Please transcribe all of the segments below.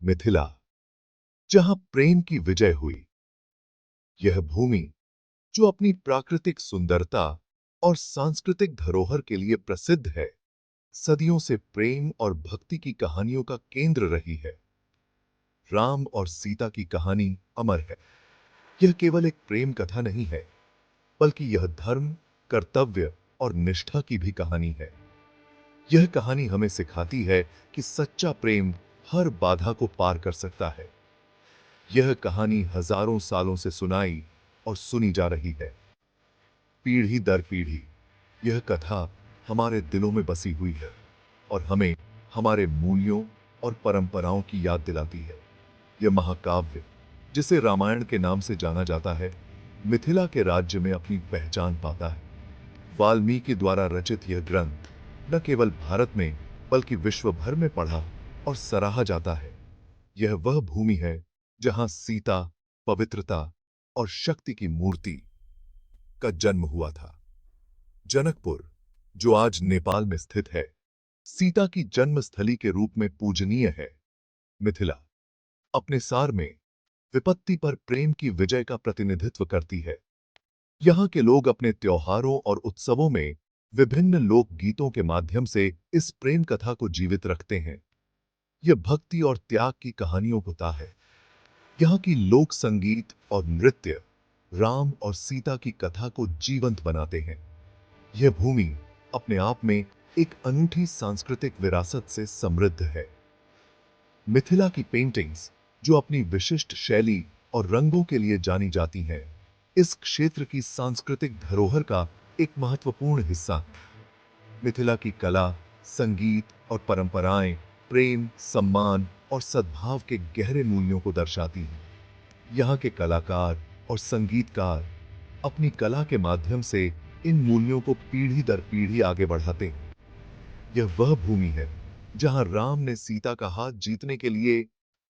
मिथिला, जहां प्रेम की विजय हुई। यह भूमि जो अपनी प्राकृतिक सुंदरता और सांस्कृतिक धरोहर के लिए प्रसिद्ध है, सदियों से प्रेम और भक्ति की कहानियों का केंद्र रही है। राम और सीता की कहानी अमर है। यह केवल एक प्रेम कथा नहीं है, बल्कि यह धर्म, कर्तव्य और निष्ठा की भी कहानी है। यह कहानी हमें सिखाती है कि सच्चा प्रेम हर बाधा को पार कर सकता है। यह कहानी हजारों सालों से सुनाई और सुनी जा रही है, पीढ़ी दर पीढ़ी। यह कथा हमारे दिलों में बसी हुई है और हमें हमारे मूल्यों और परंपराओं की याद दिलाती है। यह महाकाव्य, जिसे रामायण के नाम से जाना जाता है, मिथिला के राज्य में अपनी पहचान पाता है। वाल्मीकि द्वारा रचित यह ग्रंथ न केवल भारत में बल्कि विश्व भर में पढ़ा और सराहा जाता है। यह वह भूमि है जहां सीता, पवित्रता और शक्ति की मूर्ति का जन्म हुआ था। जनकपुर, जो आज नेपाल में स्थित है, सीता की जन्मस्थली के रूप में पूजनीय है। मिथिला अपने सार में विपत्ति पर प्रेम की विजय का प्रतिनिधित्व करती है। यहाँ के लोग अपने त्योहारों और उत्सवों में विभिन्न लोक गीतों के माध्यम से इस प्रेम कथा को जीवित रखते हैं। यह भक्ति और त्याग की कहानियों होता है। यहाँ की लोक संगीत और नृत्य राम और सीता की कथा को जीवंत बनाते हैं। यह भूमि अपने आप में एक अनूठी सांस्कृतिक विरासत से समृद्ध है। मिथिला की पेंटिंग्स, जो अपनी विशिष्ट शैली और रंगों के लिए जानी जाती हैं, इस क्षेत्र की सांस्कृतिक धरोहर का एक महत्वपूर्ण हिस्सा है। मिथिला की कला, संगीत और परंपराएं प्रेम, सम्मान और सद्भाव के गहरे मूल्यों को दर्शाती हैं। यहाँ के कलाकार और संगीतकार अपनी कला के माध्यम से इन मूल्यों को पीढ़ी दर पीढ़ी आगे बढ़ाते हैं। यह वह भूमि है जहां राम ने सीता का हाथ जीतने के लिए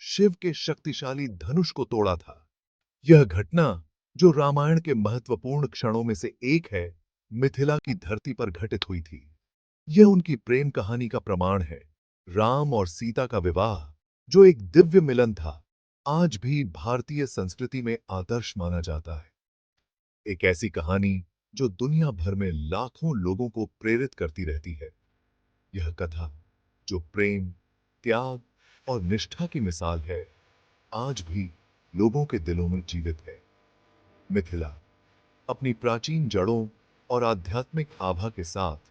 शिव के शक्तिशाली धनुष को तोड़ा था। यह घटना, जो रामायण के महत्वपूर्ण क्षणों में से एक है, मिथिला की धरती पर घटित हुई थी। यह उनकी प्रेम कहानी का प्रमाण है। राम और सीता का विवाह, जो एक दिव्य मिलन था, आज भी भारतीय संस्कृति में आदर्श माना जाता है। एक ऐसी कहानी जो दुनिया भर में लाखों लोगों को प्रेरित करती रहती है। यह कथा, जो प्रेम, त्याग और निष्ठा की मिसाल है, आज भी लोगों के दिलों में जीवित है। मिथिला अपनी प्राचीन जड़ों और आध्यात्मिक आभा के साथ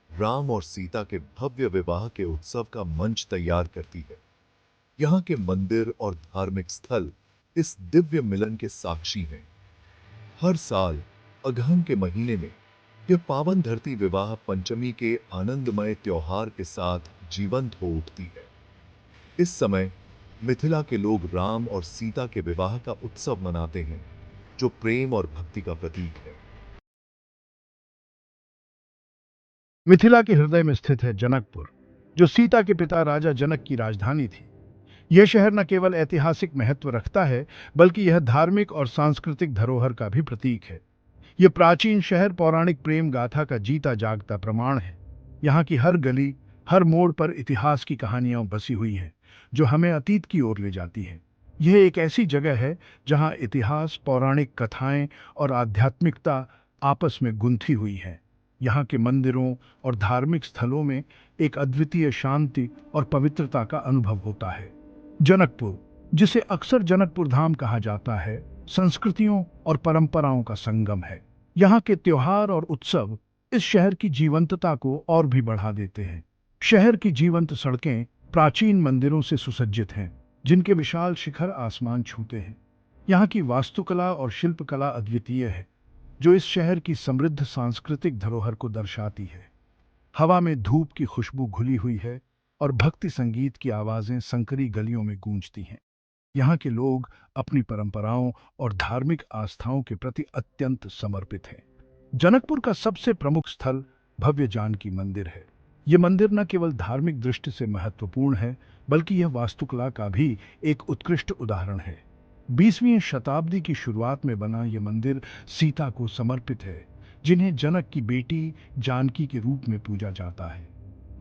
राम और सीता के भव्य विवाह के उत्सव का मंच तैयार करती है। यहाँ के मंदिर और धार्मिक स्थल इस दिव्य मिलन के साक्षी हैं। हर साल अगहन के महीने में यह पावन धरती विवाह पंचमी के आनंदमय त्योहार के साथ जीवंत हो उठती है। इस समय मिथिला के लोग राम और सीता के विवाह का उत्सव मनाते हैं, जो प्रेम और भक्ति का प्रतीक है। मिथिला के हृदय में स्थित है जनकपुर, जो सीता के पिता राजा जनक की राजधानी थी। यह शहर न केवल ऐतिहासिक महत्व रखता है, बल्कि यह धार्मिक और सांस्कृतिक धरोहर का भी प्रतीक है। यह प्राचीन शहर पौराणिक प्रेम गाथा का जीता जागता प्रमाण है। यहाँ की हर गली, हर मोड़ पर इतिहास की कहानियां बसी हुई हैं, जो हमें अतीत की ओर ले जाती हैं। यह एक ऐसी जगह है जहाँ इतिहास, पौराणिक कथाएं और आध्यात्मिकता आपस में गुंथी हुई हैं। यहाँ के मंदिरों और धार्मिक स्थलों में एक अद्वितीय शांति और पवित्रता का अनुभव होता है। जनकपुर, जिसे अक्सर जनकपुर धाम कहा जाता है, संस्कृतियों और परंपराओं का संगम है। यहाँ के त्योहार और उत्सव इस शहर की जीवंतता को और भी बढ़ा देते हैं। शहर की जीवंत सड़कें प्राचीन मंदिरों से सुसज्जित हैं, जिनके विशाल शिखर आसमान छूते हैं। यहाँ की वास्तुकला और शिल्पकला अद्वितीय है, जो इस शहर की समृद्ध सांस्कृतिक धरोहर को दर्शाती है। हवा में धूप की खुशबू घुली हुई है और भक्ति संगीत की आवाजें संकरी गलियों में गूंजती हैं। यहाँ के लोग अपनी परंपराओं और धार्मिक आस्थाओं के प्रति अत्यंत समर्पित हैं। जनकपुर का सबसे प्रमुख स्थल भव्य जानकी मंदिर है। ये मंदिर न केवल धार्मिक दृष्टि से महत्वपूर्ण है, बल्कि यह वास्तुकला का भी एक उत्कृष्ट उदाहरण है। 20वीं शताब्दी की शुरुआत में बना यह मंदिर सीता को समर्पित है, जिन्हें जनक की बेटी जानकी के रूप में पूजा जाता है।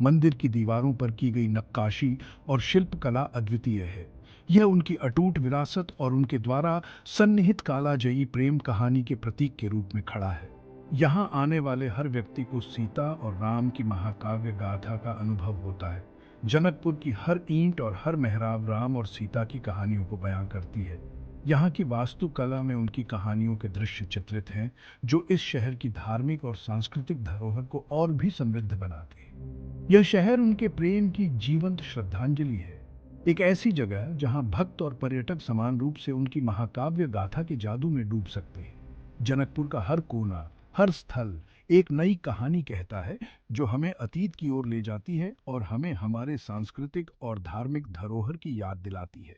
मंदिर की दीवारों पर की गई नक्काशी और शिल्पकला अद्वितीय है, यह उनकी अटूट विरासत और उनके द्वारा सन्निहित कालाजयी प्रेम कहानी के प्रतीक के रूप में खड़ा है। यहाँ आने वाले हर व्यक्ति को सीता और राम की महाकाव्य गाथा का अनुभव होता है। जनकपुर की हर ईंट और हर मेहराब राम और सीता की कहानियों को बयां करती है। यहाँ की वास्तुकला में उनकी कहानियों के दृश्य चित्रित हैं, जो इस शहर की धार्मिक और सांस्कृतिक धरोहर को और भी समृद्ध बनाते हैं। यह शहर उनके प्रेम की जीवंत श्रद्धांजलि है, एक ऐसी जगह जहां भक्त और पर्यटक समान रूप से उनकी महाकाव्य गाथा के जादू में डूब सकते हैं। जनकपुर का हर कोना, हर स्थल एक नई कहानी कहता है, जो हमें अतीत की ओर ले जाती है और हमें हमारे सांस्कृतिक और धार्मिक धरोहर की याद दिलाती है।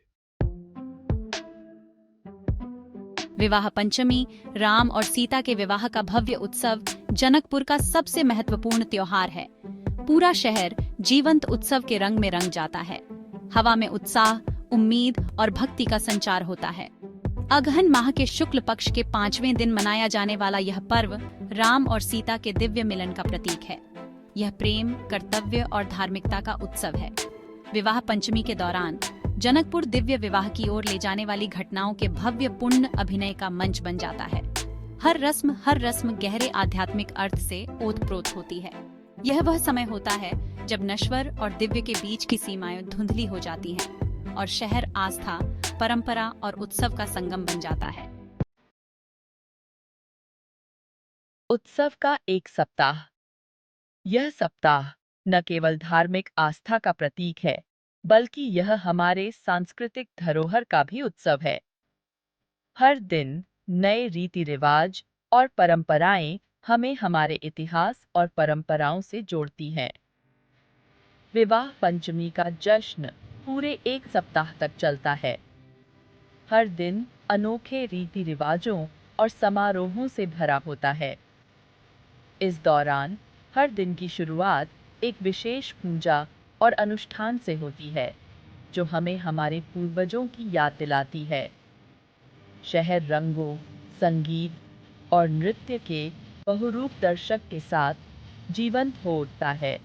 विवाह पंचमी, राम और सीता के विवाह का भव्य उत्सव जनकपुर का सबसे महत्वपूर्ण त्योहार है। पूरा शहर जीवंत उत्सव के रंग में रंग जाता है। हवा में उत्साह, उम्मीद और भक्ति का संचार होता है। अगहन माह के शुक्ल पक्ष के 5वें दिन मनाया जाने वाला यह पर्व राम और सीता के दिव्य मिलन का प्रतीक है। यह प्रेम, कर्तव्य और धार्मिकता का उत्सव है। विवाह पंचमी के दौरान जनकपुर दिव्य विवाह की ओर ले जाने वाली घटनाओं के भव्य पुण्य अभिनय का मंच बन जाता है। हर रस्म गहरे आध्यात्मिक अर्थ से ओतप्रोत होती है। यह वह समय होता है जब नश्वर और दिव्य के बीच की सीमाएं धुंधली हो जाती हैं और शहर आस्था, परंपरा और उत्सव का संगम बन जाता है। उत्सव का एक सप्ताह। यह सप्ताह न केवल धार्मिक आस्था का प्रतीक है, बल्कि यह हमारे सांस्कृतिक धरोहर का भी उत्सव है। हर दिन नए रीति रिवाज और परंपराएं हमें हमारे इतिहास और परंपराओं से जोड़ती हैं। विवाह पंचमी का जश्न पूरे एक सप्ताह तक चलता है। हर दिन अनोखे रीति रिवाजों और समारोहों से भरा होता है। इस दौरान हर दिन की शुरुआत एक विशेष पूजा और अनुष्ठान से होती है, जो हमें हमारे पूर्वजों की याद दिलाती है। शहर रंगों, संगीत और नृत्य के बहुरूप दर्शक के साथ जीवंत हो उठता है।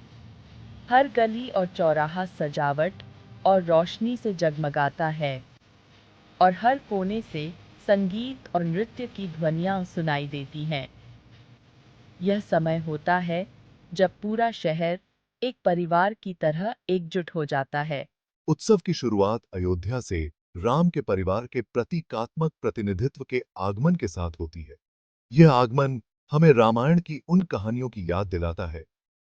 हर गली और चौराहा सजावट और रोशनी से जगमगाता है और हर कोने से संगीत और नृत्य की ध्वनियां सुनाई देती हैं। यह समय होता है जब पूरा शहर एक परिवार की तरह एकजुट हो जाता है। उत्सव की शुरुआत अयोध्या से राम के परिवार के प्रतीकात्मक प्रतिनिधित्व के आगमन के साथ होती है। यह आगमन हमें रामायण की उन कहानियों की याद दिलाता है,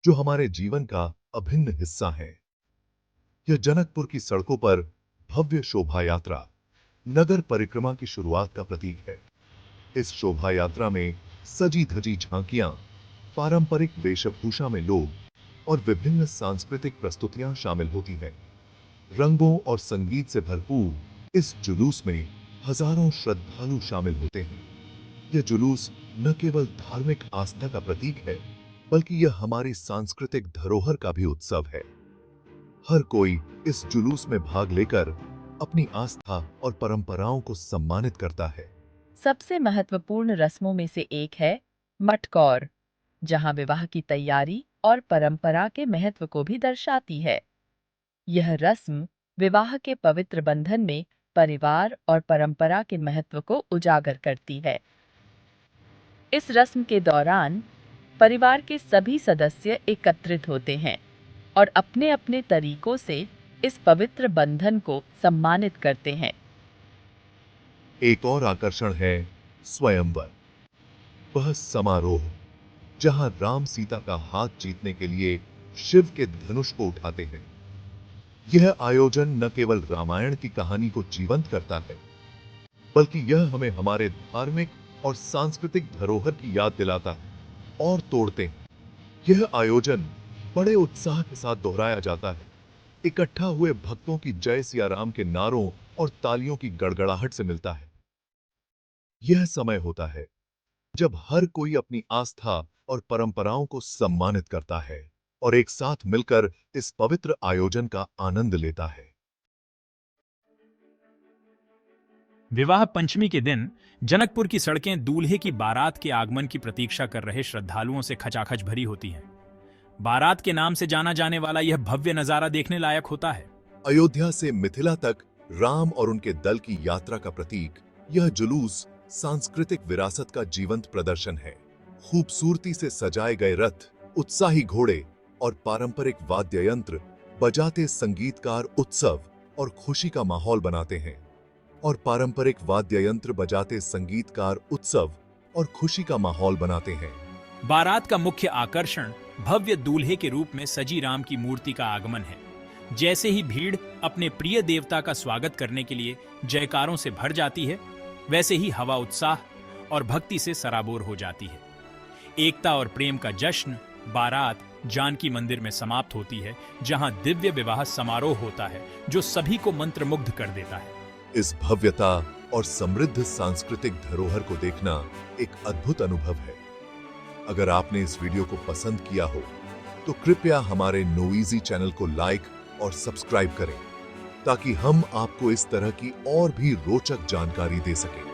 जो हमारे जीवन का अभिन्न हिस्सा है। यह जनकपुर की सड़कों पर भव्य शोभा यात्रा, नगर परिक्रमा की शुरुआत का प्रतीक है। इस शोभा यात्रा में सजी धजी झांकियां, पारंपरिक वेशभूषा में लोग और विभिन्न सांस्कृतिक प्रस्तुतियां शामिल होती हैं। रंगों और संगीत से भरपूर इस जुलूस में हजारों श्रद्धालु शामिल होते हैं। यह जुलूस न केवल धार्मिक आस्था का प्रतीक है, बल्कि यह हमारी सांस्कृतिक धरोहर का भी उत्सव है। हर कोई इस जुलूस में भाग लेकर अपनी आस्था और परंपराओं को सम्मानित करता है। सबसे महत्वपूर्ण रस्मों में से एक है मटकौर, जहां विवाह की तैयारी और परंपरा के महत्व को भी दर्शाती है। यह रस्म विवाह के पवित्र बंधन में परिवार और परंपरा के महत्व को उजागर करती है। इस रस्म के दौरान परिवार के सभी सदस्य एकत्रित होते हैं और अपने अपने तरीकों से इस पवित्र बंधन को सम्मानित करते हैं। एक और आकर्षण है स्वयंवर। वह समारोह जहां राम सीता का हाथ जीतने के लिए शिव के धनुष को उठाते हैं। यह आयोजन न केवल रामायण की कहानी को जीवंत करता है, बल्कि यह हमें हमारे धार्मिक और सांस्कृतिक धरोहर की याद दिलाता है और तोड़ते हैं। यह आयोजन बड़े उत्साह के साथ दोहराया जाता है। इकट्ठा हुए भक्तों की जय सिया राम के नारों और तालियों की गड़गड़ाहट से मिलता है। यह समय होता है जब हर कोई अपनी आस्था और परंपराओं को सम्मानित करता है और एक साथ मिलकर इस पवित्र आयोजन का आनंद लेता है। विवाह पंचमी के दिन जनकपुर की सड़कें दूल्हे की बारात के आगमन की प्रतीक्षा कर रहे श्रद्धालुओं से खचाखच भरी होती हैं। बारात के नाम से जाना जाने वाला यह भव्य नजारा देखने लायक होता है। अयोध्या से मिथिला तक राम और उनके दल की यात्रा का प्रतीक यह जुलूस सांस्कृतिक विरासत का जीवंत प्रदर्शन है। खूबसूरती से सजाए गए रथ, उत्साही घोड़े और पारंपरिक वाद्य यंत्र बजाते संगीतकार उत्सव और खुशी का माहौल बनाते हैं। बारात का मुख्य आकर्षण भव्य दूल्हे के रूप में सजी राम की मूर्ति का आगमन है। जैसे ही भीड़ अपने प्रिय देवता का स्वागत करने के लिए जयकारों से भर जाती है, वैसे ही हवा उत्साह और भक्ति से सराबोर हो जाती है। एकता और प्रेम का जश्न बारात जानकी मंदिर में समाप्त होती है, जहां दिव्य विवाह समारोह होता है जो सभी को मंत्रमुग्ध कर देता है। इस भव्यता और समृद्ध सांस्कृतिक धरोहर को देखना एक अद्भुत अनुभव है। अगर आपने इस वीडियो को पसंद किया हो तो कृपया हमारे नोइजी चैनल को लाइक और सब्सक्राइब करें, ताकि हम आपको इस तरह की और भी रोचक जानकारी दे सकें।